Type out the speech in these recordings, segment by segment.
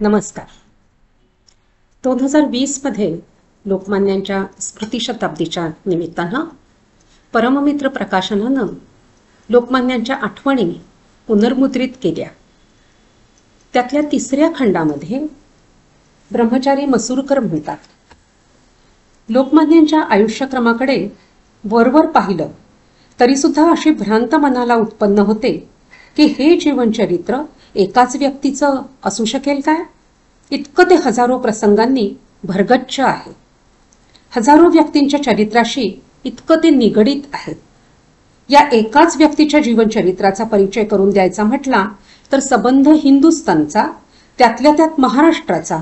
नमस्कार. 2020 मध्ये लोकमान्यांच्या स्मृतिशताब्दीच्या निमित्तानं परममित्र प्रकाशनानं लोकमान्यांच्या आठवणी पुनर्मुद्रित केल्या. त्यातल्या 3ऱ्या खंडामध्ये ब्रह्मचारी मसूरकर म्हणतात, लोकमान्यांच्या आयुष्यक्रमाकडे वरवर पाहिलं तरी सुद्धा अशी भ्रांत मनाला उत्पन्न होते की हे जीवनचरित्र एकाच व्यक्तीचं असू शकेल काय? इतकं ते हजारो प्रसंगांनी भरगच्च आहे. हजारो व्यक्तींच्या चरित्राशी इतकं ते निगडीत आहे. या एकाच व्यक्तीच्या जीवनचरित्राचा परिचय करून द्यायचा म्हटला तर सबंध हिंदुस्थानचा, त्यातल्या त्यात महाराष्ट्राचा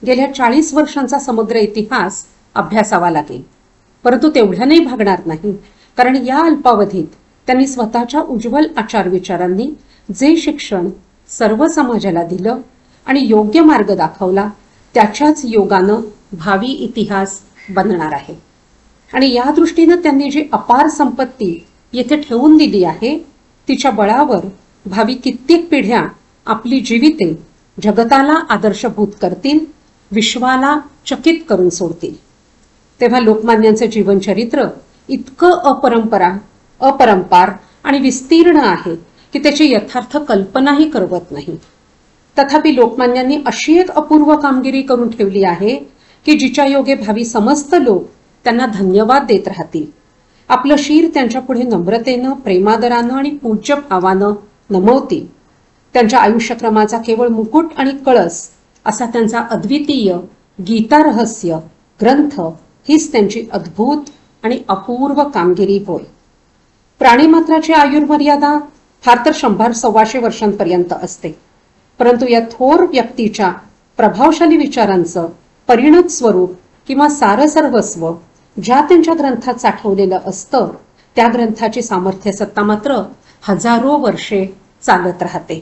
गेल्या 40 वर्षांचा समग्र इतिहास अभ्यासावा लागेल. परंतु तेवढ्याने भागणार नाही, कारण या अल्पावधीत त्यांनी स्वतःच्या उज्ज्वल आचारविचारांनी जे शिक्षण सर्व समाजाला दिलं आणि योग्य मार्ग दाखवला, त्याच्याच योगानं भावी इतिहास बनणार आहे. आणि या दृष्टीनं त्यांनी जी अपार संपत्ती येथे ठेवून दिली आहे, तिच्या बळावर भावी कित्येक पिढ्या आपली जीविते जगताला आदर्शभूत करतील, विश्वाला चकित करून सोडतील. तेव्हा लोकमान्यांचे जीवनचरित्र इतकं अपरंपार आणि विस्तीर्ण आहे की त्याची यथार्थ कल्पनाही करवत नाही. तथापि लोकमान्यांनी अशी एक अपूर्व कामगिरी करून ठेवली आहे की जिच्या योगे भावी समस्त लोक त्यांना धन्यवाद देत राहतील. आपलं शीर त्यांच्या पुढे नम्रतेनं, प्रेमादरानं आणि पूज्य भावानं नमवतील. त्यांच्या आयुष्यक्रमाचा केवळ मुकुट आणि कळस असा त्यांचा अद्वितीय गीता रहस्य ग्रंथ हीच त्यांची अद्भुत आणि अपूर्व कामगिरी होय. प्राणीमात्राची आयुर्मर्यादा फार तर 100-125 वर्षांपर्यंत असते, परंतु या थोर व्यक्तीच्या प्रभावशाली विचारांचं परिणत स्वरूप किंवा सारसर्वस्व ज्या त्यांच्या ग्रंथात साठवलेलं असतं, त्या ग्रंथाची सामर्थ्य सत्ता मात्र हजारो वर्षे चालत राहते.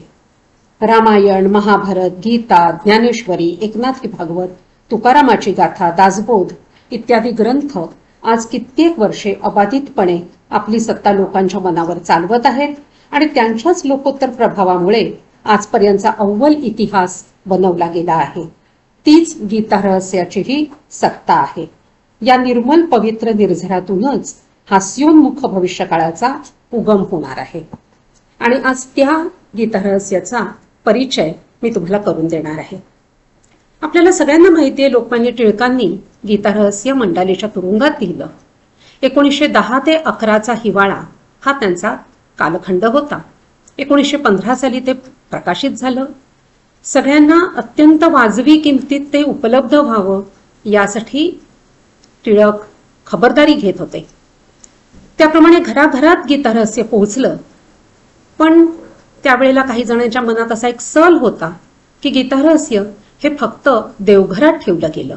रामायण, महाभारत, गीता, ज्ञानेश्वरी, एकनाथी भागवत, तुकारामाची गाथा, दासबोध इत्यादी ग्रंथ आज कित्येक वर्षे अबाधितपणे आपली सत्ता लोकांच्या मनावर चालवत आहेत आणि त्यांच्याच लोकोत्तर प्रभावामुळे आजपर्यंतचा अव्वल इतिहास बनवला गेला आहे. तीच गीता रहस्याचीही सत्ता आहे. या निर्मल पवित्र निर्झरातूनच हास्योन्मुख भविष्यकाळाचा उगम होणार आहे. आणि आज त्या गीता रहस्याचा परिचय मी तुम्हाला करून देणार आहे. आपल्याला सगळ्यांना माहिती आहे, लोकमान्य टिळकांनी गीता रहस्य मंडालेच्या तुरुंगात लिहिलं. 1910 ते 11चा हिवाळा हा त्यांचा कालखंड होता. 1915 साली ते प्रकाशित झालं. सगळ्यांना अत्यंत वाजवी किमतीत ते उपलब्ध व्हावं यासाठी टिळक खबरदारी घेत होते. त्याप्रमाणे घराघरात गीता रहस्य पोहोचलं. पण त्यावेळेला काही जणांच्या मनात असा एक सल होता की गीता रहस्य हे फक्त देवघरात ठेवलं गेलं,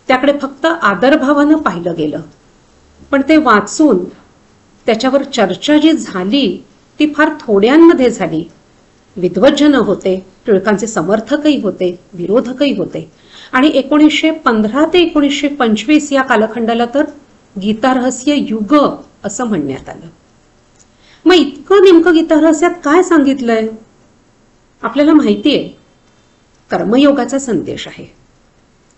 त्याकडे फक्त आदरभावानं पाहिलं गेलं. पण ते वाचून त्याच्यावर चर्चा जी झाली ती फार थोड्यांमध्ये झाली. विद्वज्जन होते, टिळकांचे समर्थकही होते, विरोधकही होते. आणि 1915 ते 1925 या कालखंडाला तर गीता रहस्य युग असं म्हणण्यात आलं. मग इतकं नेमकं गीता रहस्यात काय सांगितलंय? आपल्याला माहिती आहे, कर्मयोगाचा संदेश आहे.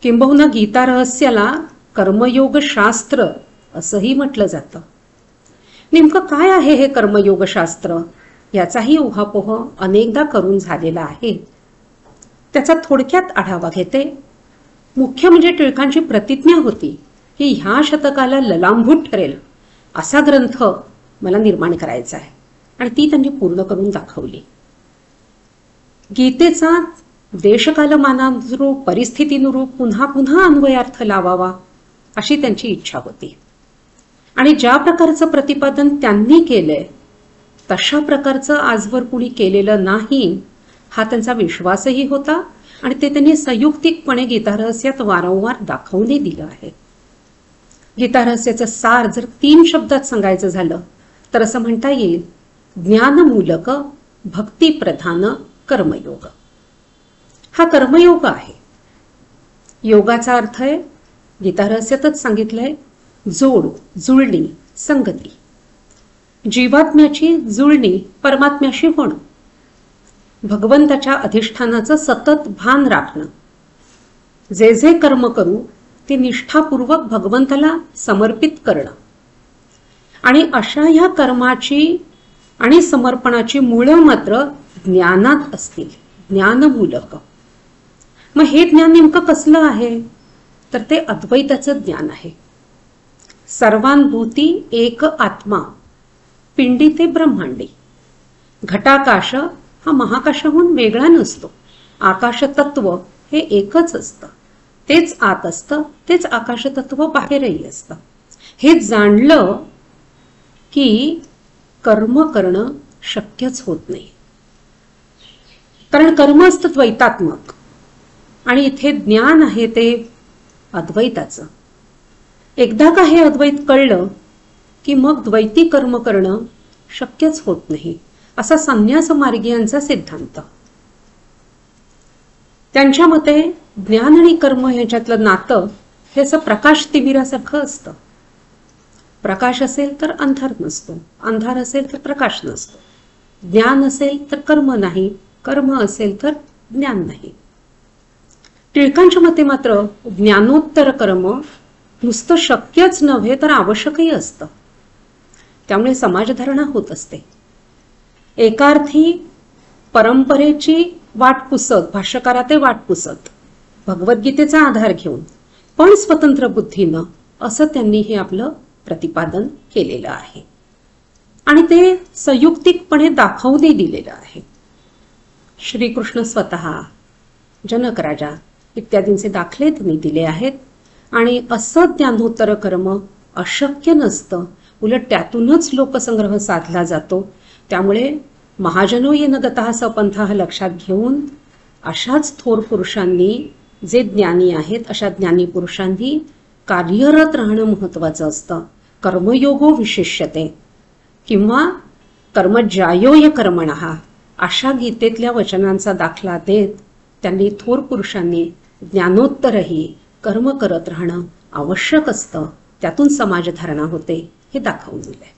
किंबहुना गीता रहस्याला कर्मयोग शास्त्र असंही म्हटलं जातं. नेमकं काय आहे हे कर्मयोग शास्त्र याचाही उहापोह अनेकदा करून झालेला आहे. त्याचा थोडक्यात आढावा घेते. मुख्य म्हणजे टिळकांची प्रतिज्ञा होती की ह्या शतकाला ललांभूत ठरेल असा ग्रंथ मला निर्माण करायचा आहे, आणि ती त्यांनी पूर्ण करून दाखवली. गीतेचा देशकालमानानुरूप, परिस्थितीनुरूप पुन्हा पुन्हा अन्वयार्थ लावावा अशी त्यांची इच्छा होती. आणि ज्या प्रकारचं प्रतिपादन त्यांनी केलंय तशा प्रकारचं आजवर कुणी केलेलं नाही हा त्यांचा विश्वासही होता. आणि ते त्यांनी संयुक्तिकपणे गीता रहस्यात वारंवार दाखवून दिलं आहे. गीता रहस्याचं सार जर 3 शब्दात सांगायचं झालं तर असं म्हणता येईल, ज्ञानमूलक भक्तिप्रधान कर्मयोग. हा कर्मयोग आहे. योगाचा अर्थ आहे, गीता रहस्यातच सांगितलंय, जोड, जुळणी, संगती. जीवात्म्याची जुळणी परमात्म्याशी होणं. भगवंताच्या अधिष्ठानाचं सतत भान राखणं, जे जे कर्म करू ते निष्ठापूर्वक भगवंताला समर्पित करणं, आणि अशा ह्या कर्माची आणि समर्पणाची मुळं मात्र ज्ञानात असतील, ज्ञानमूलक. मग हे ज्ञान नेमकं कसलं आहे? तर ते अद्वैताचं ज्ञान आहे. सर्वानुभूती एक आत्मा, पिंडी ते ब्रह्मांडी. घटाकाश हा महाकाशाहून वेगळा नसतो. आकाश तत्व हे एकच असतं. तेच आत असतं, तेच आकाश तत्व बाहेरही असतं. हे जाणलं की कर्म करणं शक्यच होत नाही. कारण कर्म असतं द्वैतात्मक आणि इथे ज्ञान आहे ते अद्वैताचं. एकदा का हे अद्वैत कळलं की मग द्वैती कर्म करणं शक्यच होत नाही, असा संन्यास मार्गीयांचा सिद्धांत. त्यांच्या मते ज्ञान आणि कर्म ह्याच्यातलं नातं हे असं प्रकाश तिमिरासारखं असतं. प्रकाश असेल तर अंधार नसतो, अंधार असेल तर प्रकाश नसतो. ज्ञान असेल तर कर्म नाही, कर्म असेल तर ज्ञान नाही. टिळकांच्या मते मात्र ज्ञानोत्तर कर्म नुसतं शक्यच नव्हे तर आवश्यकही असतं. त्यामुळे समाजधारणा होत असते. एका अर्थी परंपरेची वाट पुसत, भाष्यकारात वाट पुसत, भगवद्गीतेचा आधार घेऊन, पण स्वतंत्र बुद्धीनं, असं त्यांनी हे आपलं प्रतिपादन केलेलं आहे. आणि ते संयुक्तिकपणे दाखवूनही दिलेलं आहे. श्रीकृष्ण स्वतः, जनक राजा इत्यादींचे दाखले त्यांनी दिले आहेत. आणि असं ज्ञानोत्तर कर्म अशक्य नसतं, उलट त्यातूनच लोकसंग्रह साधला जातो. त्यामुळे महाजनो येन गतः सपंथः लक्षात घेऊन अशाच थोर पुरुषांनी, जे ज्ञानी आहेत अशा ज्ञानी पुरुषांनी कार्यरत राहणं महत्वाचं असतं. कर्मयोगो विशिष्यते किंवा कर्मज्यायोय कर्मणः अशा गीतेतल्या वचनांचा दाखला देत त्यांनी, थोर पुरुषांनी, ज्ञानोत्तरही कर्म करत राहणं आवश्यक असतं. त्यातून समाजधारणा होते हे दाखवून दिलंय.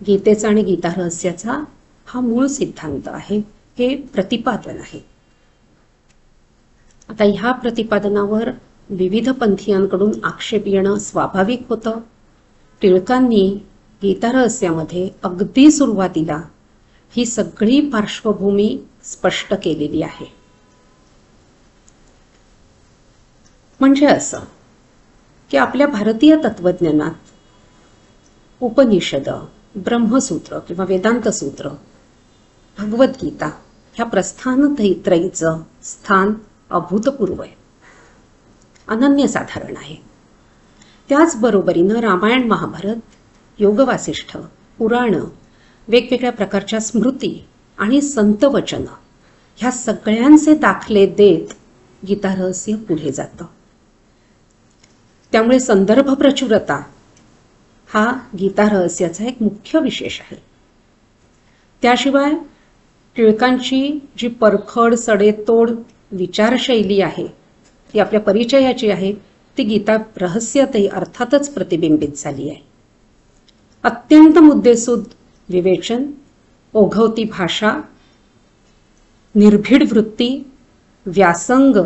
गीतेचा आणि गीता रहस्याचा हा मूळ सिद्धांत आहे, हे प्रतिपादन आहे. आता ह्या प्रतिपादनावर विविध पंथीयांकडून आक्षेप येणं स्वाभाविक होतं. टिळकांनी गीता रहस्यामध्ये अगदी सुरुवातीला ही सगळी पार्श्वभूमी स्पष्ट केलेली आहे. म्हणजे असं की आपल्या भारतीय तत्वज्ञानात उपनिषद, ब्रह्मसूत्र किंवा वेदांत सूत्र, भगवद्गीता ह्या प्रस्थानत्रयीचं स्थान अभूतपूर्व आहे, अनन्यसाधारण आहे. त्याचबरोबरीनं रामायण, महाभारत, योगवासिष्ठ, पुराण, वेगवेगळ्या प्रकारच्या स्मृती आणि संतवचन ह्या सगळ्यांचे दाखले देत गीता रहस्य पुढे जातं. त्यामुळे संदर्भ प्रचुरता हा गीता रहस्याचा एक मुख्य विशेष आहे. त्याशिवाय टिळकांची जी परखड, सडेतोड विचारशैली आहे, ती आपल्या परिचयाची आहे, ती गीता रहस्यातही अर्थातच प्रतिबिंबित झाली आहे. अत्यंत मुद्देसूद विवेचन, ओघवती भाषा, निर्भीड वृत्ती, व्यासंग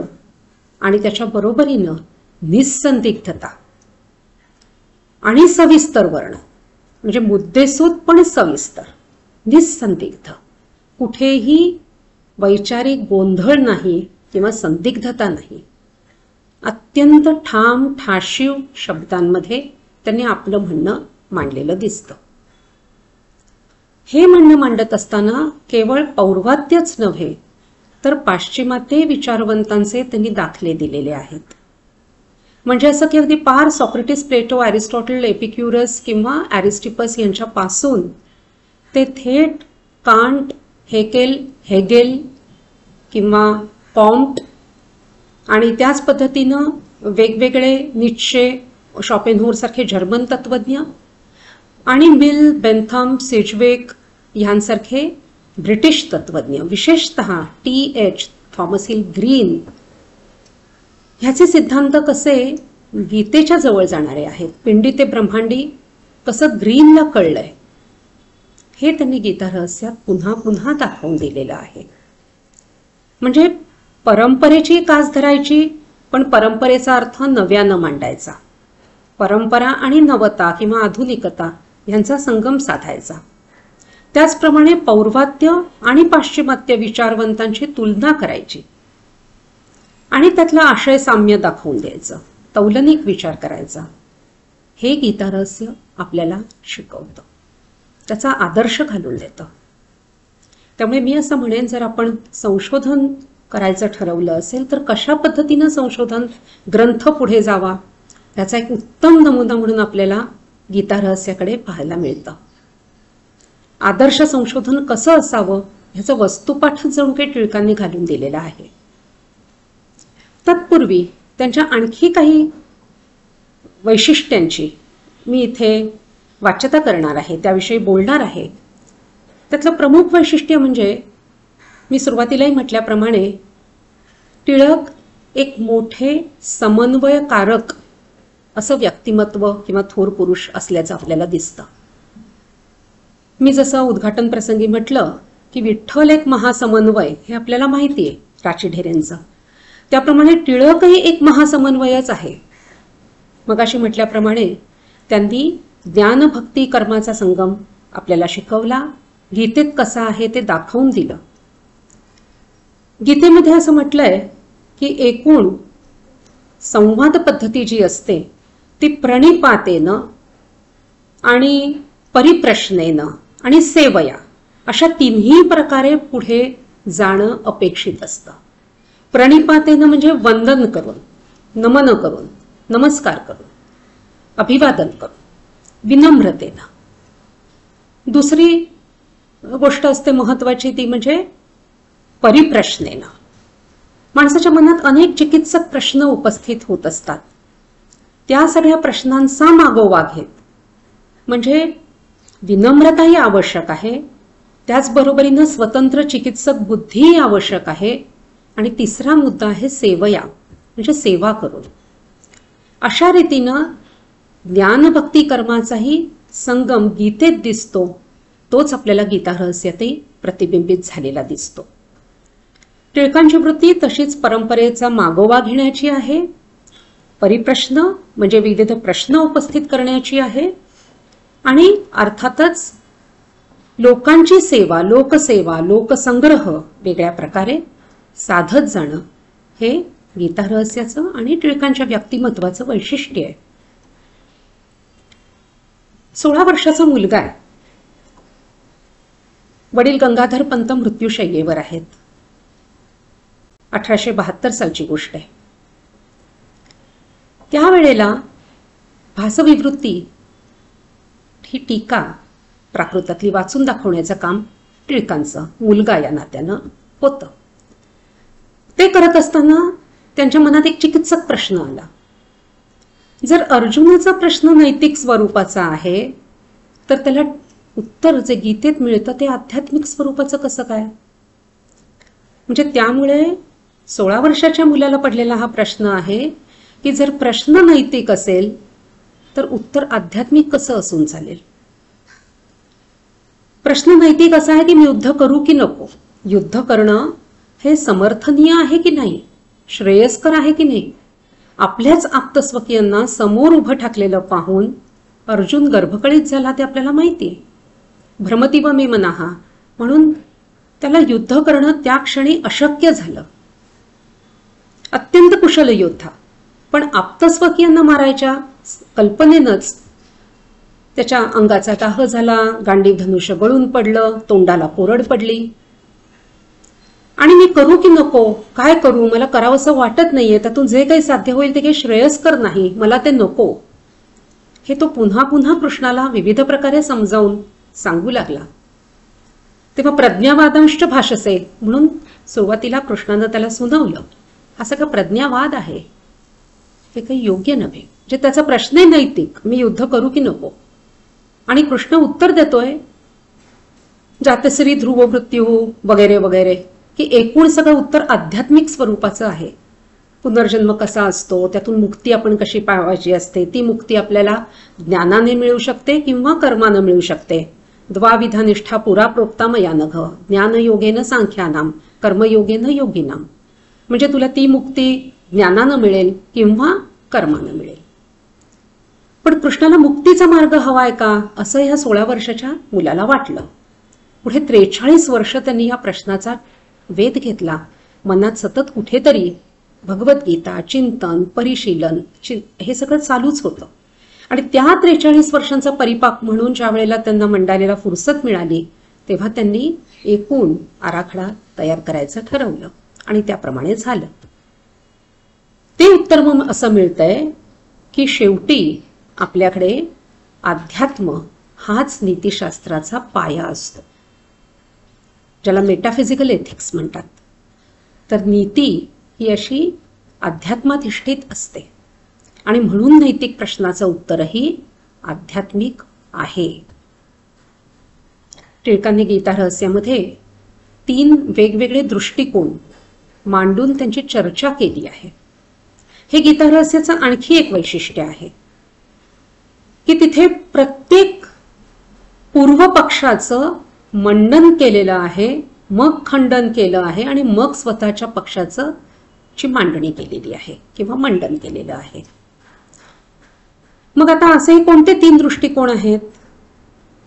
आणि त्याच्या बरोबरीनं निस्संदिग्धता आणि सविस्तर वर्णन. म्हणजे मुद्देसूद पण सविस्तर, निस्संदिग्ध, कुठेही वैचारिक गोंधळ नाही किंवा संदिग्धता नाही. अत्यंत ठाम ठाशीव शब्दांमध्ये त्यांनी आपलं म्हणणं मांडलेलं दिसतं. हे म्हणणं मांडत असताना केवळ पौर्वात्यच नव्हे तर पाश्चिमात्य विचारवंतांचे त्यांनी दाखले दिलेले आहेत. म्हणजे असं की अगदी पार सॉक्रेटिस, प्लेटो, अरिस्टॉटल, एपिक्युरस किंवा अरिस्टिपस यांच्यापासून ते थेट कांट, हेगेल किंवा कॉम्ट आणि त्याच पद्धतीनं वेगवेगळे नीत्शे, शॉपेनहोर सारखे जर्मन तत्वज्ञ आणि मिल, बेंथम, सिजवेक यांसारखे ब्रिटिश तत्वज्ञ, विशेषतः T.H. थॉमस हिल ग्रीन, ह्याचे सिद्धांत कसे गीतेच्या जवळ जाणारे आहेत. पिंडी ते ब्रह्मांडी कसं ग्रीनला कळलंय हे त्यांनी गीता रहस्यात पुन्हा पुन्हा दाखवून दिलेलं आहे. म्हणजे परंपरेची कास धरायची, पण परंपरेचा अर्थ नव्यानं मांडायचा. परंपरा आणि नवता किंवा आधुनिकता यांचा संगम साधायचा. त्याचप्रमाणे पौर्वात्य आणि पाश्चिमात्य विचारवंतांची तुलना करायची आणि त्यातला आशय साम्य दाखवून द्यायचं, तौलनिक विचार करायचा. हे गीता रहस्य आपल्याला शिकवतं, त्याचा आदर्श घालून देतं. त्यामुळे मी असं म्हणेन, जर आपण संशोधन करायचं ठरवलं असेल तर कशा पद्धतीनं संशोधन ग्रंथ पुढे जावा याचा एक उत्तम नमुना म्हणून आपल्याला गीता रहस्याकडे पाहायला मिळतं. आदर्श संशोधन कसं असावं ह्याचं वस्तुपाठच जणू काही टिळकांनी घालून दिलेलं आहे. तत्पूर्वी त्यांच्या आणखी काही वैशिष्ट्यांची मी इथे वाच्यता करणार आहे, त्याविषयी बोलणार आहे. त्यातलं प्रमुख वैशिष्ट्य म्हणजे, मी सुरुवातीलाही म्हटल्याप्रमाणे, टिळक एक मोठे समन्वयकारक असं व्यक्तिमत्व किंवा थोर पुरुष असल्याचं आपल्याला दिसतं. मी जसं उद्घाटन प्रसंगी म्हटलं की विठ्ठल एक महासमन्वय हे आपल्याला माहिती आहे राची ढेरेंचं, त्याप्रमाणे टिळकही एक महासमन्वयच आहे. मगाशी म्हटल्याप्रमाणे त्यांनी ज्ञान भक्ती कर्माचा संगम आपल्याला शिकवला, गीतेत कसा आहे ते दाखवून दिलं. गीतेमध्ये असं म्हटलंय की एकूण संवाद पद्धती जी असते ती प्रणिपातेनं आणि परिप्रश्नेनं आणि सेवया अशा तिन्ही प्रकारे पुढे जाणं अपेक्षित असतं. प्रणिपातेनं म्हणजे वंदन करून, नमन करून, नमस्कार करून, अभिवादन करून, विनम्रतेनं. दुसरी गोष्ट असते महत्वाची, ती म्हणजे परिप्रश्नेनं. माणसाच्या मनात अनेक चिकित्सक प्रश्न उपस्थित होत असतात. त्या सगळ्या प्रश्नांचा मागोवा घेत, म्हणजे विनम्रताही आवश्यक आहे, त्याचबरोबरीनं स्वतंत्र चिकित्सक बुद्धीही आवश्यक आहे, आणि तिसरा मुद्दा आहे सेवया, म्हणजे सेवा करून. अशा रीतीनं ज्ञानभक्ती कर्माचाही संगम गीतेत दिसतो, तोच आपल्याला गीता रहस्यातही प्रतिबिंबित झालेला दिसतो. टिळकांची वृत्ती तशीच परंपरेचा मागोवा घेण्याची आहे, परिप्रश्न म्हणजे विविध प्रश्न उपस्थित करण्याची आहे, आणि अर्थातच लोकांची सेवा, लोकसेवा, लोकसंग्रह वेगळ्या प्रकारे साधत जाणं हे गीता रहस्याचं आणि टिळकांच्या व्यक्तिमत्वाचं वैशिष्ट्य आहे. 16 वर्षाचा मुलगा आहे. वडील गंगाधर पंत मृत्यूशय्येवर आहेत. 1872 सालची गोष्ट आहे. त्यावेळेला भासविवृत्ती ही टीका प्राकृतातली वाचून दाखवण्याचं काम टिळकांचं मुलगा या नात्यानं होतं. ते करत असताना त्यांच्या मनात एक चिकित्सक प्रश्न आला. जर अर्जुनाचा प्रश्न नैतिक स्वरूपाचा आहे तर त्याला उत्तर जे गीतेत मिळतं ते आध्यात्मिक स्वरूपाचं कसं काय? म्हणजे त्यामुळे 16 वर्षाच्या मुलाला पडलेला हा प्रश्न आहे की जर प्रश्न नैतिक असेल तर उत्तर आध्यात्मिक कसं असून चालेल? प्रश्न नैतिक असा आहे की मी युद्ध करू की नको, युद्ध करणं हे समर्थनीय आहे की नाही, श्रेयस्कर आहे की नाही. आपल्याच आप्तस्वकीयांना समोर उभं ठाकलेलं पाहून अर्जुन गर्भकळीत झाला ते आपल्याला माहिती आहे. भ्रमतीव मे मनाहा म्हणून त्याला युद्ध करणं त्या क्षणी अशक्य झालं. अत्यंत कुशल योद्धा, पण आप्तस्वकीयांना मारायच्या कल्पनेनंच त्याच्या अंगाचा दाह झाला, गांडीव धनुष्य गळून पडलं, तोंडाला कोरड पडली. आणि मी करू की नको, काय करू, मला करावंसं वाटत नाहीये, त्यातून जे काही साध्य होईल ते काही श्रेयस्कर नाही, मला ते नको, हे तो पुन्हा पुन्हा कृष्णाला विविध प्रकारे समजावून सांगू लागला. तेव्हा प्रज्ञावादांश भाषसे म्हणून सुरुवातीला कृष्णानं त्याला सुनावलं, हा सगळा प्रज्ञावाद आहे, हे काही योग्य नव्हे. जे त्याचा प्रश्न आहे नैतिक, मी युद्ध करू की नको, आणि कृष्ण उत्तर देतोय जातश्री ध्रुव मृत्यू वगैरे वगैरे, की एकूण सगळं उत्तर आध्यात्मिक स्वरूपाचं आहे. पुनर्जन्म कसा असतो, त्यातून मुक्ती आपण कशी पावायची असते, ती मुक्ती आपल्याला ज्ञानाने मिळू शकते किंवा कर्माने मिळू शकते. द्वाविधनिष्ठा पुरा प्रोक्ता मया नघ ज्ञानयोगेन सांख्यानाम कर्मयोगेन योगिनाम. म्हणजे तुला ती मुक्ती ज्ञानानं मिळेल किंवा कर्मानं मिळेल. पण कृष्णाला मुक्तीचा मार्ग हवाय का असं ह्या 16 वर्षाच्या मुलाला वाटलं. पुढे 43 वर्ष त्यांनी या प्रश्नाचा वेध घेतला. मनात सतत कुठेतरी भगवद्गीता चिंतन परिशीलन हे सगळं चालूच होतं. आणि त्या 43 वर्षांचा परिपाक म्हणून ज्या वेळेला त्यांना मंडालेला फुरसत मिळाली तेव्हा त्यांनी एकूण आराखडा तयार करायचं ठरवलं आणि त्याप्रमाणे झालं. ते उत्तर मग असं मिळतंय की शेवटी आपल्याकडे अध्यात्म हाच नीतिशास्त्राचा पाया असतो, ज्याला मेटाफिजिकल एथिक्स म्हणतात. तर नीती ही अशी अध्यात्माधिष्ठित असते आणि म्हणून नैतिक प्रश्नाचं उत्तरही आध्यात्मिक आहे. टिळकांनी गीता रहस्यामध्ये 3 वेगवेगळे दृष्टिकोन मांडून त्यांची चर्चा केली आहे. हे गीता रहस्याचं आणखी एक वैशिष्ट्य आहे की तिथे प्रत्येक पूर्व पक्षाचं मंडन केलेलं आहे, मग खंडन केलं आहे आणि मग स्वतःच्या पक्षाचं ची मांडणी केलेली आहे किंवा मंडन केलेलं आहे. मग आता असे कोणते 3 दृष्टिकोन आहेत?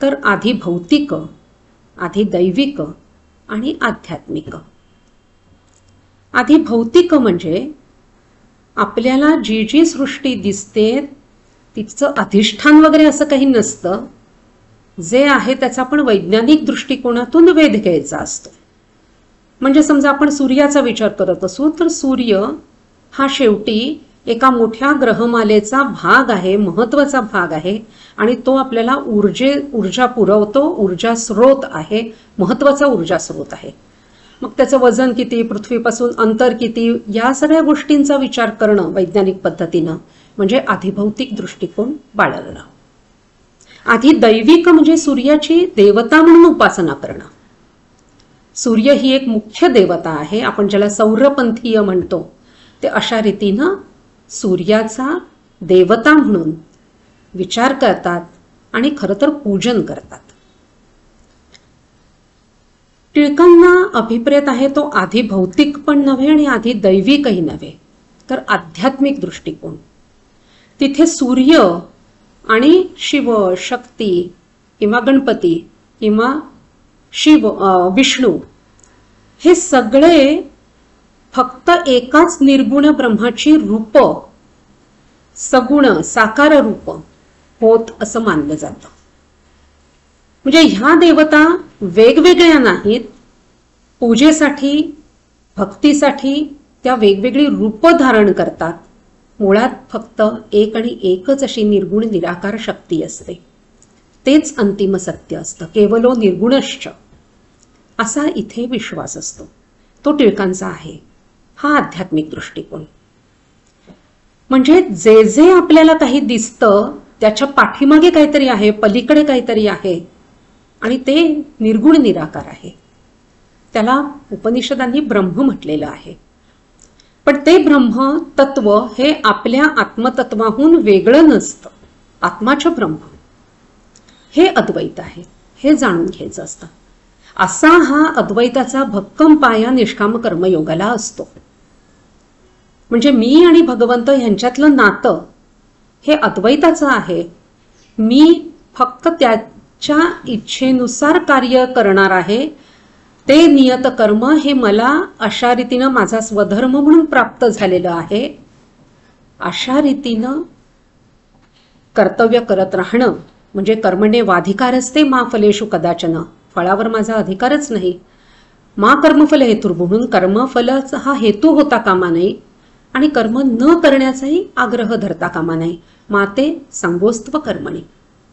तर आधी भौतिक, आधी दैविक आणि आध्यात्मिक. आधी भौतिक म्हणजे आपल्याला जी जी सृष्टी दिसते तिचं अधिष्ठान वगैरे असं काही नसतं. जे आहे त्याचा आपण वैज्ञानिक दृष्टिकोनातून वेध घ्यायचा असतो. म्हणजे समजा आपण सूर्याचा विचार करत असू तर सूर्य हा शेवटी एका मोठ्या ग्रहमालेचा भाग आहे, महत्वाचा भाग आहे आणि तो आपल्याला ऊर्जा पुरवतो, ऊर्जा स्रोत आहे, महत्वाचा ऊर्जा स्रोत आहे. मग त्याचं वजन किती, पृथ्वीपासून अंतर किती, या सगळ्या गोष्टींचा विचार करणं वैज्ञानिक पद्धतीनं म्हणजे आधिभौतिक दृष्टिकोन बाळगणं. आधी दैविक म्हणजे सूर्याची देवता म्हणून उपासना करणं. सूर्य ही एक मुख्य देवता आहे, आपण ज्याला सौरपंथीय म्हणतो ते अशा रीतीनं सूर्याचा देवता म्हणून विचार करतात आणि खरं तर पूजन करतात. टिळकांना अभिप्रेत आहे तो आधी भौतिक पण नव्हे आणि आधी दैविकही नव्हे, तर आध्यात्मिक दृष्टिकोन. तिथे सूर्य आणि शिव, शक्ती किंवा गणपती किंवा विष्णू हे सगळे फक्त एकाच निर्गुण ब्रह्माची रूप, सगुण साकार रूप होत असं मानलं जातं. म्हणजे ह्या देवता वेगवेगळ्या नाहीत. पूजेसाठी भक्तीसाठी त्या वेगवेगळी रूप धारण करतात. मुळात फक्त एक आणि एकच अशी निर्गुण निराकार शक्ती असते. तेच अंतिम सत्य असतं. केवलो निर्गुणश्च असा इथे विश्वास असतो. तो टिळकांचा आहे. हा आध्यात्मिक दृष्टिकोन. म्हणजे जे जे आपल्याला काही दिसतं त्याच्या पाठीमागे काहीतरी आहे, पलीकडे काहीतरी आहे आणि ते निर्गुण निराकार आहे. त्याला उपनिषदांनी ब्रह्म म्हटलेलं आहे. पण ते ब्रह्म तत्व हे आपल्या आत्मतत्वाहून वेगळं नसतं. आत्माचं ब्रह्म हे अद्वैत आहे, हे जाणून घ्यायचं असतं. असा हा अद्वैताचा भक्कम पाया निष्काम कर्मयोगाला असतो. म्हणजे मी आणि भगवंत यांच्यातलं नातं हे अद्वैताचं आहे. मी फक्त त्याच्या इच्छेनुसार कार्य करणार आहे. ते नियत कर्म हे मला अशा रीतीनं माझा स्वधर्म म्हणून प्राप्त झालेलं आहे. अशा रीतीनं कर्तव्य करत राहणं म्हणजे कर्मणे वाधिकारस्ते मा फलेषु कदाचन. फळावर माझा अधिकारच नाही. मा कर्मफल हेतुर म्हणून कर्मफलाचा हा हेतू होता कामा नाही आणि कर्म न करण्याचाही आग्रह धरता कामा नाही. माते संगोस्त्व कर्मणी.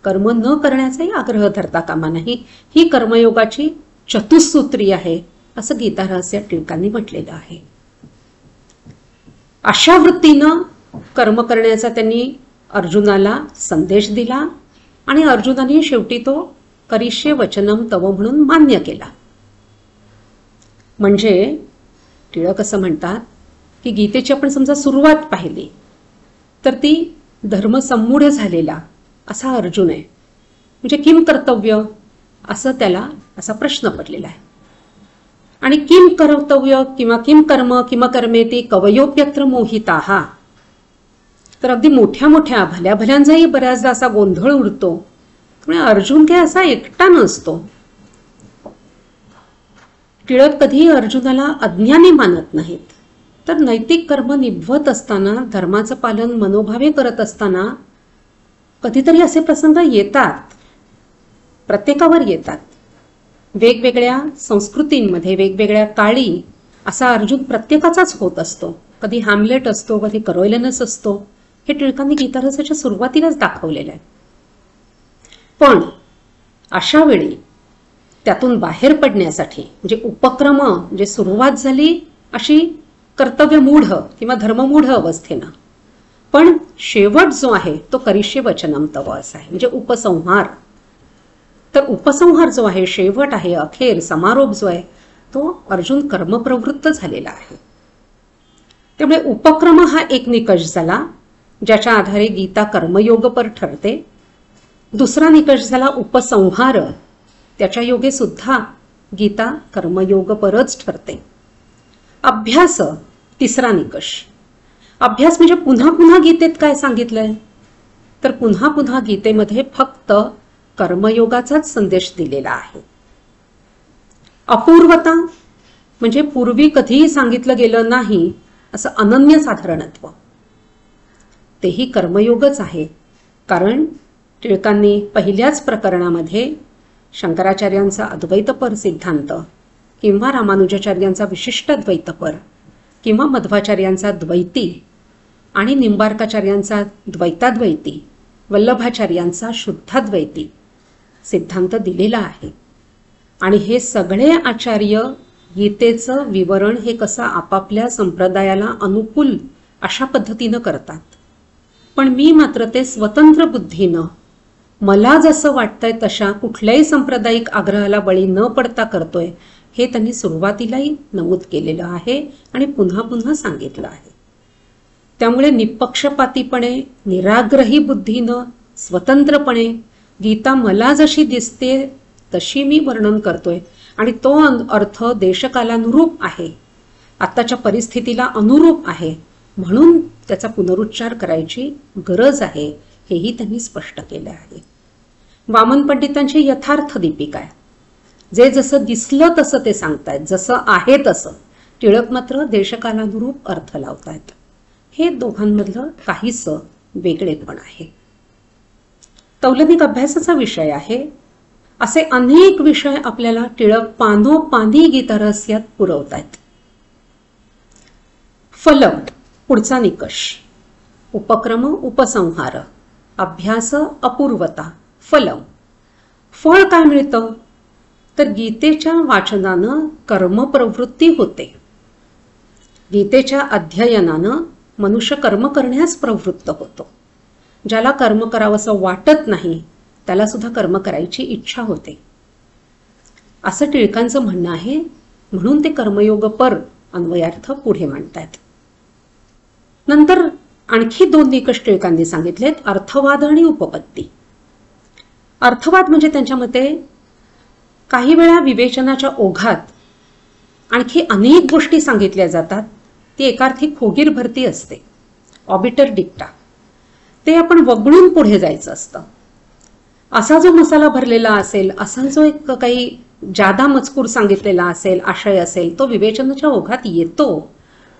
कर्म न करण्याचाही आग्रह धरता कामा नाही. ही कर्मयोगाची चतुसूत्री आहे असं गीता रहस्यात टिळकांनी म्हटलेलं आहे. अशा वृत्तीनं कर्म करण्याचा त्यांनी अर्जुनाला संदेश दिला आणि अर्जुनाने शेवटी तो करिष्ये वचनम तव म्हणून मान्य केला. म्हणजे टिळक असं म्हणतात की गीतेची आपण समजा सुरुवात पाहिली तर ती धर्मसम्मूढ झालेला असा अर्जुन आहे. म्हणजे किम कर्तव्य, असं त्याला असा प्रश्न पडलेला आहे. आणि किम कर्तव्य किंवा किम कर्म किम कर्मेती कवयोप्यत्र मोहिताः, तर अगदी मोठ्या मोठ्या भल्या भल्यांचाही बऱ्याचदा असा गोंधळ उडतो. त्यामुळे अर्जुन काय असा एकटा नसतो. टिळक कधीही अर्जुनाला अज्ञानी मानत नाहीत. तर नैतिक कर्म निभवत असताना, धर्माचं पालन मनोभावे करत असताना कधीतरी असे प्रसंग येतात, प्रत्येकावर येतात. वेगवेगळ्या संस्कृतींमध्ये वेगवेगळ्या काळी असा अर्जुन प्रत्येकाचाच होत असतो. कधी हॅमलेट असतो, कधी करोयलनस असतो. हे टिळकांनी गीतारसाच्या सुरुवातीलाच दाखवलेलं आहे. पण अशा वेळी त्यातून बाहेर पडण्यासाठी म्हणजे उपक्रम जे सुरुवात झाली अशी कर्तव्यमूढ किंवा धर्ममूढ अवस्थेनं, पण शेवट जो आहे तो करिष्ये वचनम तव असा आहे, म्हणजे उपसंहार. तर उपसंहार जो आहे, शेवट आहे, अखेर समारोप जो आहे, तो अर्जुन कर्मप्रवृत्त झालेला आहे. त्यामुळे उपक्रम हा एक निकष झाला ज्याच्या आधारे गीता कर्मयोगपर ठरते. दुसरा निकष झाला उपसंहार, त्याच्या योगे सुद्धा गीता कर्मयोगपरच ठरते. अभ्यास तिसरा निकष. अभ्यास म्हणजे पुन्हा पुन्हा गीतेत काय सांगितलंय, तर पुन्हा पुन्हा गीतेमध्ये फक्त कर्मयोगाचाच संदेश दिलेला आहे. अपूर्वता म्हणजे पूर्वी कधीही सांगितलं गेलं नाही असं अनन्यसाधारणत्व, तेही कर्मयोगच आहे. कारण टिळकांनी पहिल्याच प्रकरणामध्ये शंकराचार्यांचा अद्वैतपर सिद्धांत किंवा रामानुजाचार्यांचा विशिष्ट द्वैतपर किंवा मध्वाचार्यांचा द्वैती आणि निंबार्काचार्यांचा द्वैताद्वैती, वल्लभाचार्यांचा शुद्धाद्वैती सिद्धांत दिलेला आहे. आणि हे सगळे आचार्य गीतेचं विवरण हे कसं आपापल्या संप्रदायाला अनुकूल अशा पद्धतीनं करतात. पण मी मात्र ते स्वतंत्र बुद्धीनं मला जसं वाटतंय तशा कुठल्याही सांप्रदायिक आग्रहाला बळी न पडता करतोय, हे त्यांनी सुरुवातीलाही नमूद केलेलं आहे आणि पुन्हा पुन्हा सांगितलं आहे. त्यामुळे निपक्षपातीपणे, निराग्रही बुद्धीनं, स्वतंत्रपणे गीता मला जशी दिसते तशी मी वर्णन करतोय आणि तो अर्थ देशकालानुरूप आहे, आत्ताच्या परिस्थितीला अनुरूप आहे, म्हणून त्याचा पुनरुच्चार करायची गरज आहे, हेही त्यांनी स्पष्ट केले आहे. वामन पंडितांची यथार्थ दीपिका आहे. जे जसं दिसलं तसं ते सांगतायत, जसं आहे तसं. टिळक मात्र देशकालानुरूप अर्थ लावतायत. हे दोघांमधलं काहीच वेगळेपण आहे. तौलनिक अभ्यासाचा विषय आहे. असे अनेक विषय आपल्याला टिळक पानोपानी गीतारहस्यात पुरवतायत. फलम पुढचा निकष. उपक्रम उपसंहार, अभ्यास अपूर्वता, फलम. फळ काय मिळतं, तर गीतेच्या वाचनानं कर्मप्रवृत्ती होते. गीतेच्या अध्ययनानं मनुष्य कर्म करण्यास प्रवृत्त होतो. ज्याला कर्म करावंसं वाटत नाही त्याला सुद्धा कर्म करायची इच्छा होते, असं टिळकांचं म्हणणं आहे. म्हणून ते कर्मयोगपर अन्वयार्थ पुढे मांडतायत. नंतर आणखी दोन निकष टिळकांनी सांगितलेत, अर्थवाद आणि उपपत्ती. अर्थवाद म्हणजे त्यांच्या मते काही वेळा विवेचनाच्या ओघात आणखी अनेक गोष्टी सांगितल्या जातात, ती एकार्थी खोगीर भरती असते, ऑबिटर डिक्टा. ते आपण वगळून पुढे जायचं असतं. असा जो मसाला भरलेला असेल, असा जो एक काही जादा मजकूर सांगितलेला असेल, आशय असेल, तो विवेचनाच्या ओघात येतो,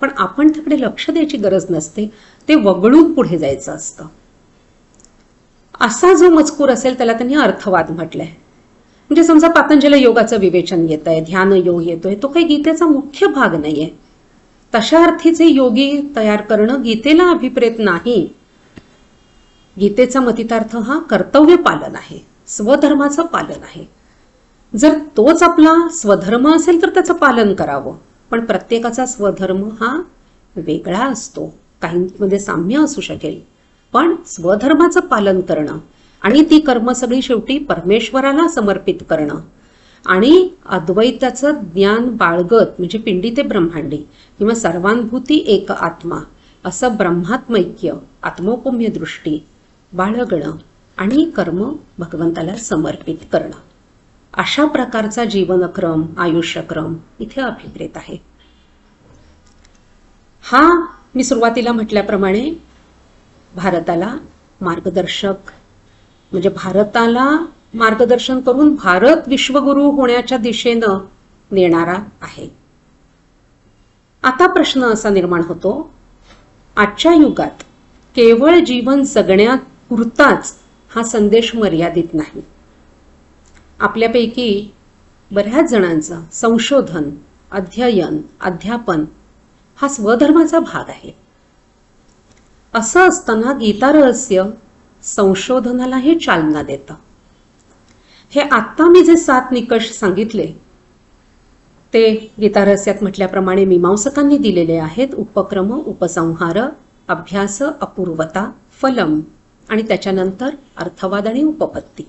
पण आपण तिकडे लक्ष द्यायची गरज नसते, ते वगळून पुढे जायचं असतं. असा जो मजकूर असेल त्याला त्यांनी अर्थवाद म्हटलंय. म्हणजे समजा पातंजली योगाचं विवेचन येत आहे, ध्यान योग येतोय, तो काही गीतेचा मुख्य भाग नाहीये. तशा अर्थीचे योगी तयार करणं गीतेला अभिप्रेत नाही. गीतेचा मतितार्थ हा कर्तव्य पालन आहे, स्वधर्माचं पालन आहे. जर तोच आपला स्वधर्म असेल तर त्याचं पालन करावं, पण प्रत्येकाचा स्वधर्म हा वेगळा असतो. काहींमध्ये साम्य असू शकेल, पण स्वधर्माचं पालन करणं आणि ती कर्म सगळी शेवटी परमेश्वराला समर्पित करणं आणि अद्वैताचं ज्ञान बाळगत, म्हणजे पिंडी ते ब्रह्मांडी किंवा सर्वानुभूती एक आत्मा असं ब्रह्मात्मैक्य, आत्मोपम्य दृष्टी बाळगणं आणि कर्म भगवंताला समर्पित करणं, अशा प्रकारचा जीवनक्रम, आयुष्यक्रम इथे अभिप्रेत आहे. हा मी सुरुवातीला म्हटल्याप्रमाणे भारताला मार्गदर्शक, म्हणजे भारताला मार्गदर्शन करून भारत विश्वगुरु होण्याच्या दिशेनं नेणारा आहे. आता प्रश्न असा निर्माण होतो, आजच्या युगात केवळ जीवन जगण्यापुरताच हा संदेश मर्यादित नाही. आपल्यापैकी बऱ्याच जणांचं संशोधन, अध्ययन, अध्यापन हा स्वधर्माचा भाग आहे. असं असताना गीता रहस्य संशोधनालाही चालना देतं. हे आत्ता मी जे 7 निकष सांगितले ते गीता रहस्यात म्हटल्याप्रमाणे मीमांसकांनी दिलेले आहेत. उपक्रम, उपसंहार, अभ्यास, अपूर्वता, फलम आणि त्याच्यानंतर अर्थवाद आणि उपपत्ती.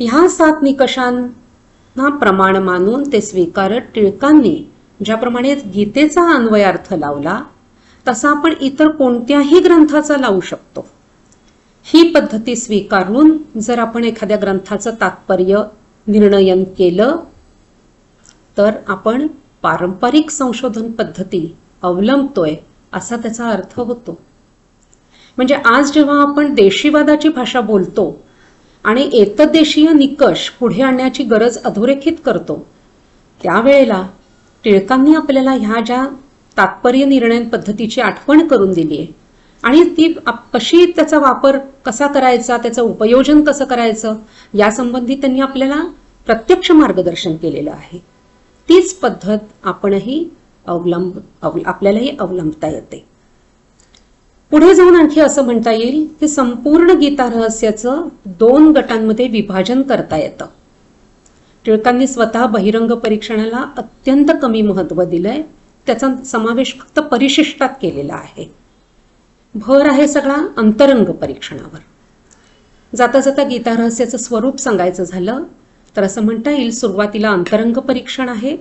ह्या 7 निकषांना प्रमाण मानून ते स्वीकारत टिळकांनी ज्याप्रमाणे गीतेचा अन्वयार्थ लावला तसा आपण इतर कोणत्याही ग्रंथाचा लावू शकतो. ही पद्धती स्वीकारून जर आपण एखाद्या ग्रंथाचं तात्पर्य निर्णयन केलं तर आपण पारंपरिक संशोधन पद्धती अवलंबतोय असा त्याचा अर्थ होतो. म्हणजे आज जेव्हा आपण देशीवादाची भाषा बोलतो आणि एतद्देशीय निकष पुढे आणण्याची गरज अधोरेखित करतो, त्यावेळेला टिळकांनी आपल्याला ह्या ज्या तात्पर्य निर्णय पद्धतीची आठवण करून दिली आहे आणि ती कशी, त्याचा वापर कसा करायचा, त्याचं उपयोजन कसं करायचं यासंबंधी त्यांनी आपल्याला प्रत्यक्ष मार्गदर्शन केलेलं आहे. तीच पद्धत आपणही आपल्यालाही अवलंबता येते. पुढे जाऊन आणखी असं म्हणता येईल की संपूर्ण गीता रहस्याचं 2 गटांमध्ये विभाजन करता येतं. टिळकांनी स्वतः बहिरंग परीक्षणाला अत्यंत कमी महत्त्व दिलंय. त्याचा समावेश फक्त परिशिष्टात केलेला आहे. भर आहे सगळा अंतरंग परीक्षणावर. जाता जाता गीता रहस्याचं स्वरूप सांगायचं झालं तर असं म्हणता येईल, सुरुवातीला अंतरंग परीक्षण आहे.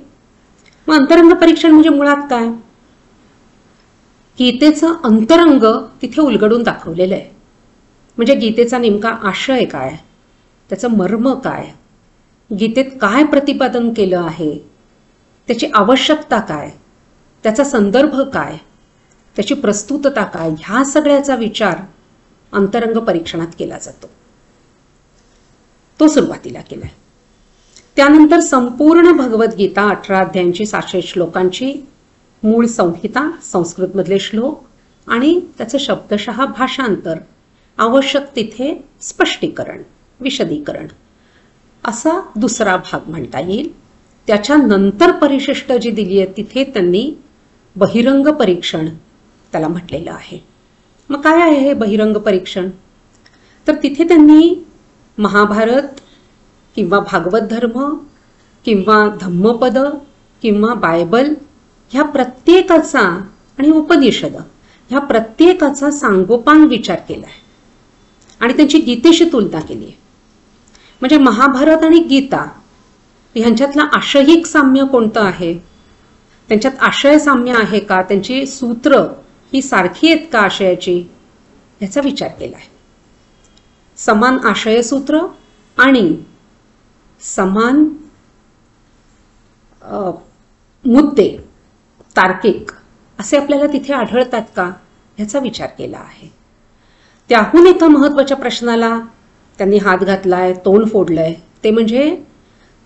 मग अंतरंग परीक्षण म्हणजे मुळात काय? गीतेचं अंतरंग तिथे उलगडून दाखवलेलं आहे. म्हणजे गीतेचा नेमका आशय काय, त्याचं मर्म काय, गीतेत काय प्रतिपादन केलं आहे, त्याची आवश्यकता काय, त्याचा संदर्भ काय, त्याची प्रस्तुतता काय, ह्या सगळ्याचा विचार अंतरंग परीक्षणात केला जातो. तो सुरुवातीला केलाय. त्यानंतर संपूर्ण भगवद्गीता 18 अध्यायांची 700 श्लोकांची मूळ संहिता, संस्कृतमधले श्लोक आणि त्याचं शब्दशः भाषांतर, आवश्यक तिथे स्पष्टीकरण, विशदीकरण असा दुसरा भाग म्हणता येईल. त्याच्यानंतर परिशिष्ट जी दिली आहे तिथे त्यांनी बहिरंग परीक्षण त्याला म्हटलेलं आहे. मग काय आहे हे बहिरंग परीक्षण? तर तिथे त्यांनी महाभारत किंवा भागवत धर्म किंवा धम्मपद किंवा बायबल ह्या प्रत्येकाचा आणि उपनिषद ह्या प्रत्येकाचा सांगोपांग विचार केलाय आणि त्यांची गीतेशी तुलना केली आहे. म्हणजे महाभारत आणि गीता ह्यांच्यातला आशयिक साम्य कोणतं आहे, त्यांच्यात आशय साम्य आहे का, त्यांची सूत्र ही सारखी आहेत का आशयाची, याचा विचार केलाय. समान आशय सूत्र आणि समान मुद्दे तार्किक असे आपल्याला तिथे आढळतात का ह्याचा विचार केला आहे. त्याहून एका महत्त्वाच्या प्रश्नाला त्यांनी हात घातलाय, तोंड फोडलंय. ते म्हणजे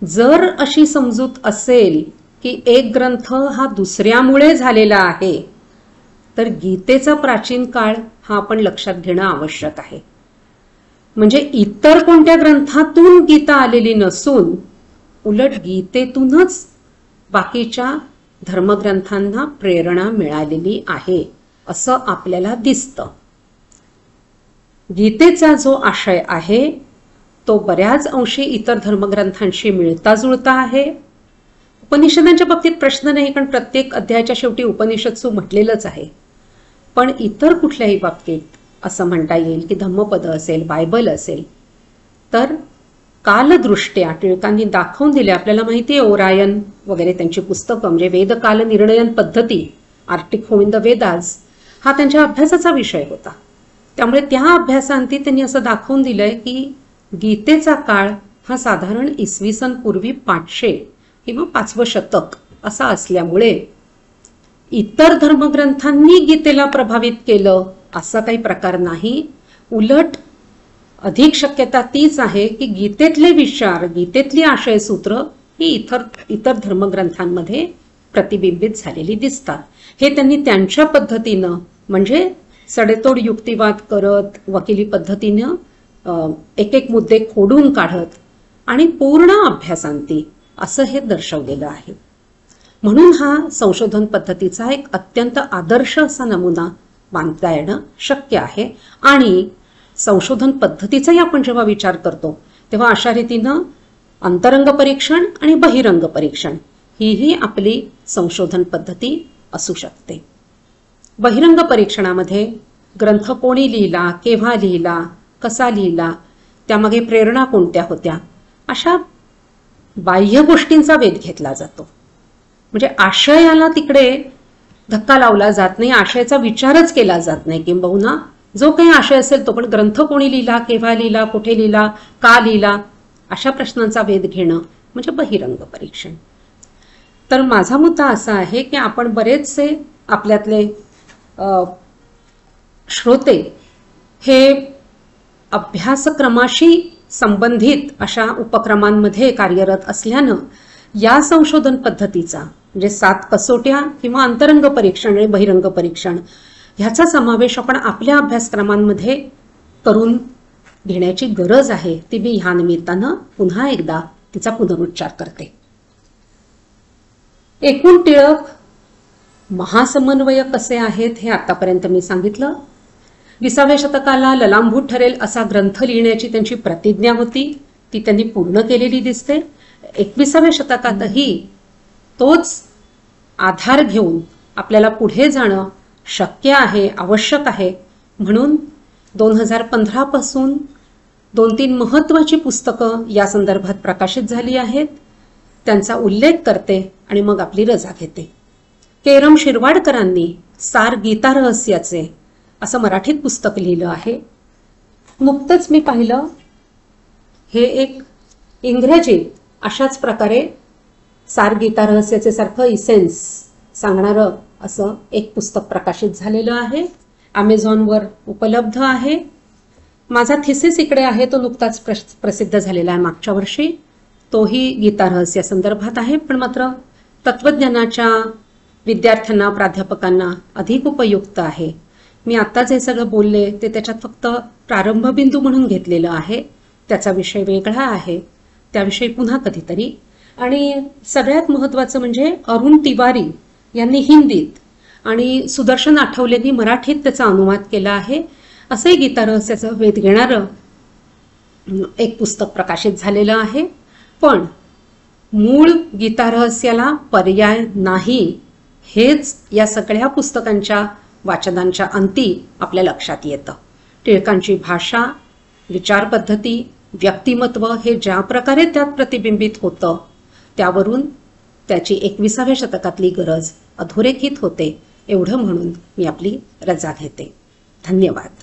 जर अशी समजूत असेल की एक ग्रंथ हा दुसऱ्यामुळे झालेला आहे तर गीतेचा प्राचीन काळ हा आपण लक्षात घेणं आवश्यक आहे. म्हणजे इतर कोणत्या ग्रंथातून गीता आलेली नसून उलट गीतेतूनच बाकीच्या धर्मग्रंथांना प्रेरणा मिळालेली आहे असं आपल्याला दिसतं. गीतेचा जो आशय आहे तो बऱ्याच अंशी इतर धर्मग्रंथांशी मिळता जुळता आहे. उपनिषदांच्या बाबतीत प्रश्न नाही, कारण प्रत्येक अध्यायाच्या शेवटी उपनिषदसू म्हटलेलंच आहे. पण इतर कुठल्याही बाबतीत असं म्हणता येईल की धम्मपद असेल, बायबल असेल तर कालदृष्ट्या टिळकांनी दाखवून दिले. आपल्याला माहिती आहे ओरायन वगैरे त्यांची पुस्तकं, म्हणजे वेदकाल निर्णयन पद्धती, Arctic home in the Vedas हा त्यांच्या अभ्यासाचा विषय होता. त्यामुळे त्या अभ्यासांती त्यांनी असं दाखवून दिलंय की गीतेचा काळ हा साधारण इसवी सन पूर्वी 500 किंवा 5वं शतक असा असल्यामुळे इतर धर्मग्रंथांनी गीतेला प्रभावित केलं असा काही प्रकार नाही. उलट अधिक शक्यता तीच आहे की गीतेतले विचार, गीतेतली आशयसूत्र ही इतर धर्मग्रंथांमध्ये प्रतिबिंबित झालेली दिसतात. हे त्यांनी त्यांच्या पद्धतीनं म्हणजे सडेतोड युक्तिवाद करत, वकिली पद्धतीनं एक एक मुद्दे खोडून काढत आणि पूर्ण अभ्यासांती असं हे दर्शवलेलं आहे. म्हणून हा संशोधन पद्धतीचा एक अत्यंत आदर्श असा नमुना मानता येणं शक्य आहे. आणि संशोधन पद्धतीचाही आपण जेव्हा विचार करतो तेव्हा अशा रीतीनं अंतरंग परीक्षण आणि बहिरंग परीक्षण ही आपली संशोधन पद्धती असू शकते. बहिरंग परीक्षणामध्ये ग्रंथ कोणी लिहिला, केव्हा लिहिला, कसा लिहिला, त्यामागे प्रेरणा कोणत्या होत्या, अशा बाह्य गोष्टींचा वेध घेतला जातो. म्हणजे आशयाला तिकडे धक्का लावला जात नाही, आशयाचा विचारच केला जात नाही. किंबहुना जो काही आशय असेल तो पण ग्रंथ कोणी लिहिला, केव्हा लिहिला, कुठे लिहिला, का लिहिला, अशा प्रश्नांचा वेध घेणं म्हणजे बहिरंग परीक्षण. तर माझा मुद्दा असा आहे की आपण बरेचसे आपल्यातले श्रोते हे अभ्यासक्रमाशी संबंधित अशा उपक्रमांमध्ये कार्यरत असल्यानं या संशोधन पद्धतीचा म्हणजे 7 कसोट्या किंवा अंतरंग परीक्षण आणि बहिरंग परीक्षण ह्याचा समावेश आपण आपल्या अभ्यासक्रमांमध्ये करून घेण्याची गरज आहे. ती मी ह्या निमित्तानं पुन्हा एकदा तिचा पुनरुच्चार करते. एकूण टिळक महासमन्वय कसे आहेत हे आतापर्यंत मी सांगितलं. 20व्या शतकाला ललांभूत ठरेल असा ग्रंथ लिहिण्याची त्यांची प्रतिज्ञा होती, ती त्यांनी पूर्ण केलेली दिसते. 21व्या शतकातही तोच आधार घेऊन आपल्याला पुढे जाणं शक्य आहे, आवश्यक आहे. म्हणून 2015 पासून 2-3 महत्त्वाची पुस्तकं या संदर्भात प्रकाशित झाली आहेत. त्यांचा उल्लेख करते आणि मग आपली रजा घेते. केरम शिरवाडकरांनी सार गीता रहस्याचे असं मराठीत पुस्तक लिहिलं आहे. नुकतंच मी पाहिलं हे एक इंग्रजीत अशाच प्रकारे सार गीता रहस्याचे सारखं इसेन्स सांगणारं असं एक पुस्तक प्रकाशित झालेलं आहे. ॲमेझॉनवर उपलब्ध आहे. माझा थिसिस इकडे आहे, तो नुकताच प्रसिद्ध झालेला आहे मागच्या वर्षी. तोही गीता रहस्य संदर्भात आहे, पण मात्र तत्वज्ञानाच्या विद्यार्थ्यांना, प्राध्यापकांना अधिक उपयुक्त आहे. मी आता जे सगळं बोलले ते त्याच्यात फक्त प्रारंभबिंदू म्हणून घेतलेलं आहे. त्याचा विषय वेगळा आहे, त्याविषयी पुन्हा कधीतरी. आणि सगळ्यात महत्त्वाचं म्हणजे अरुण तिवारी यांनी हिंदीत आणि सुदर्शन आठवलेंनी मराठीत त्याचा अनुवाद केला आहे. असंही गीता रहस्याचा वेध घेणारं एक पुस्तक प्रकाशित झालेलं आहे. पण मूळ गीता रहस्याला पर्याय नाही हेच या सगळ्या पुस्तकांच्या वाचनांच्या अंती आपल्या लक्षात येतं. टिळकांची भाषा, विचारपद्धती, व्यक्तिमत्व हे ज्या प्रकारे त्यात प्रतिबिंबित होतं त्यावरून त्याची 21व्या शतकातली गरज अधोरेखित होते. एवढं म्हणून मी आपली रजा घेते. धन्यवाद.